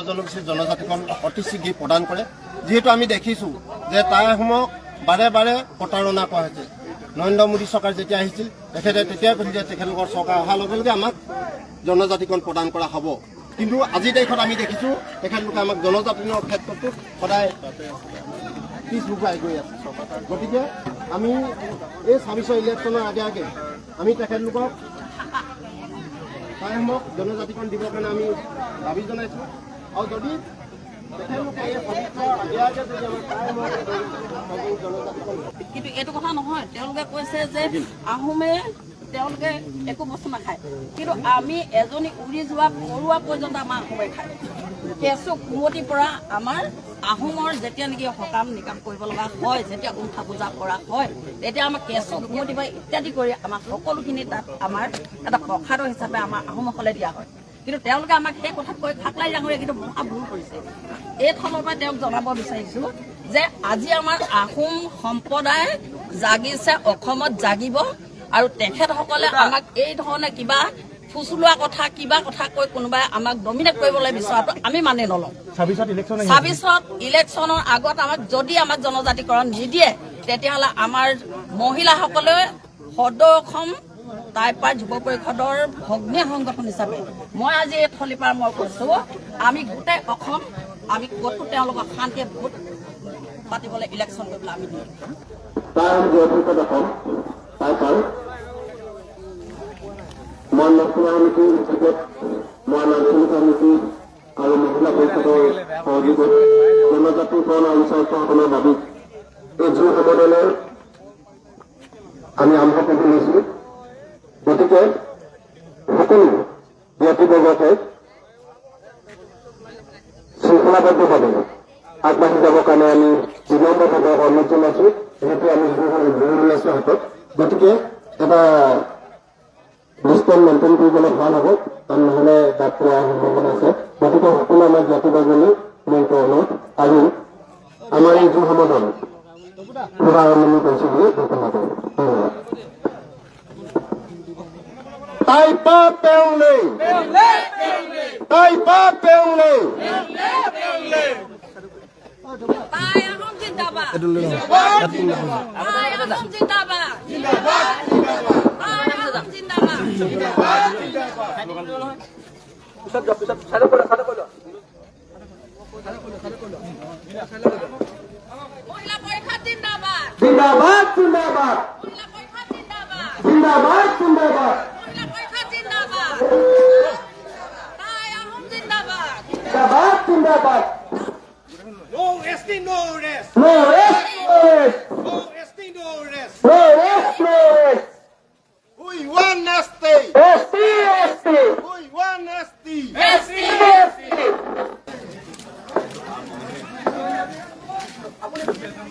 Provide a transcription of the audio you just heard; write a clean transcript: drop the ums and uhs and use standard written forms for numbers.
জনগোষ্ঠীৰ জনজাতিকৰণ অতি শীঘ্ৰে প্ৰদান কৰে যিহেতু আমি দেখিছোঁ যে তাইসমূহক বাৰে বাৰে প্ৰতাৰণা কৰা হৈছে নৰেন্দ্ৰ মোদী চৰকাৰ যেতিয়া আহিছিল তেখেতে তেতিয়াই কৈছিল যে তেখেতলোকৰ চৰকাৰ অহাৰ লগে লগে আমাক জনজাতিকৰণ প্ৰদান কৰা হ'ব কিন্তু আজিৰ তাৰিখত আমি দেখিছোঁ তেখেতলোকে আমাক জনজাতিকৰণৰ ক্ষেত্ৰতো সদায় পিছ লুকুৱাই গৈ আছে গতিকে আমি এই ২৬ ইলেকশ্যনৰ আগে আগে আমি তেখেতলোকক তাইসমূহক জনজাতিকৰণ দিবৰ কাৰণে আমি দাবী জনাইছোঁ আৰু যদি কিন্তু এইটো কথা নহয় তেওঁলোকে কৈছে যে আহোমে তেওঁলোকে একো বস্তু নাখায় কিন্তু আমি এজনী উৰি যোৱা পৰুৱা পৰ্যন্ত আমাৰ আহোমে খায় কেঁচু কুমতিৰ পৰা আমাৰ আহোমৰ যেতিয়া নেকি সকাম নিকাম কৰিব লগা হয় যেতিয়া উঠা পূজা কৰা হয় তেতিয়া আমাৰ কেঁচু কুমতিৰ পৰা ইত্যাদি কৰি আমাৰ সকলোখিনি তাত আমাৰ এটা প্ৰসাদৰ হিচাপে আমাৰ আহোমসকলে দিয়া হয় কিন্তু তেওঁলোকে আমাক সেই কথাত কৈ খাকলাই ডাঙৰীয়া কিন্তু মহা ভুল কৰিছে এই ফালৰ পৰা তেওঁক জনাব বিচাৰিছোঁ যে আজি আমাৰ আহোম সম্প্ৰদায় জাগিছে অসমত জাগিব আৰু তেখেতসকলে আমাক এই ধৰণে কিবা ফুচুলোৱা কথা কিবা কথা কৈ কোনোবাই আমাক ডমিনেট কৰিবলৈ বিচৰাটো আমি মানি নলওঁ ২৬ ইলেকশ্যনৰ আগত আমাক যদি আমাক জনজাতিকৰণ নিদিয়ে তেতিয়াহ'লে আমাৰ মহিলাসকলে সদৌ অসম টাইপাৰ যুৱ পৰিষদৰ ভগ্নী সংগঠন হিচাপে মই আজি এই থলীপাৰ মই কৈছোঁ আমি গোটেই অসম আমি ক'তো তেওঁলোকক শান্তিয়ে ভোট পাতিবলৈ ইলেকশ্যন কৰিবলৈ আমি দিওঁ আৰু মহিলা পৰিষদৰ সহযোগত জনজাতিকৰণ আলোচনাৰ দাবীত এই যুৱ সমাধানৰ আমি আৰম্ভ কৰিব লৈছোঁ গতিকে সকলো ব্যক্তিবৰ্গকে শৃংখলাবদ্ধভাৱে আগবাঢ়ি যাবৰ কাৰণে আমি বিনম্ৰভাৱে অনুৰোধ জনাইছোঁ যিহেতু আমি বহু ওলাইছোঁ হাতত গতিকে এটা ডিষ্টেঞ্চ মেইনটেইন কৰিবলৈ ভাল হ'ব কাৰণ নহ'লে দাঁত পোৱাৰ সম্ভাৱনা আছে গতিকে সকলো আমাৰ জাতিবৰ্গলৈ মোৰ অনুৰোধ আৰু আমাৰ এই যুৱ সমাধান পুৰা আৰম্ভণি কৰিছোঁ বুলি ঘোষণা কৰোঁ ধন্যবাদ Taipa Peule! Taipa Peule! Tai Ahom Jindabad! Tai Ahom Jindabad! Tai Ahom Jindabad! Mohila Porikhat Jindabad! Jindabad! Jindabad! Mohila Porikhat Jindabad! Jindabad! Jindabad! Jindabad, Jindabad. No resting, no rest. No rest, no rest. No resting, no rest. No rest, no rest. We want nasty! ST, ST. We want nasty! ST,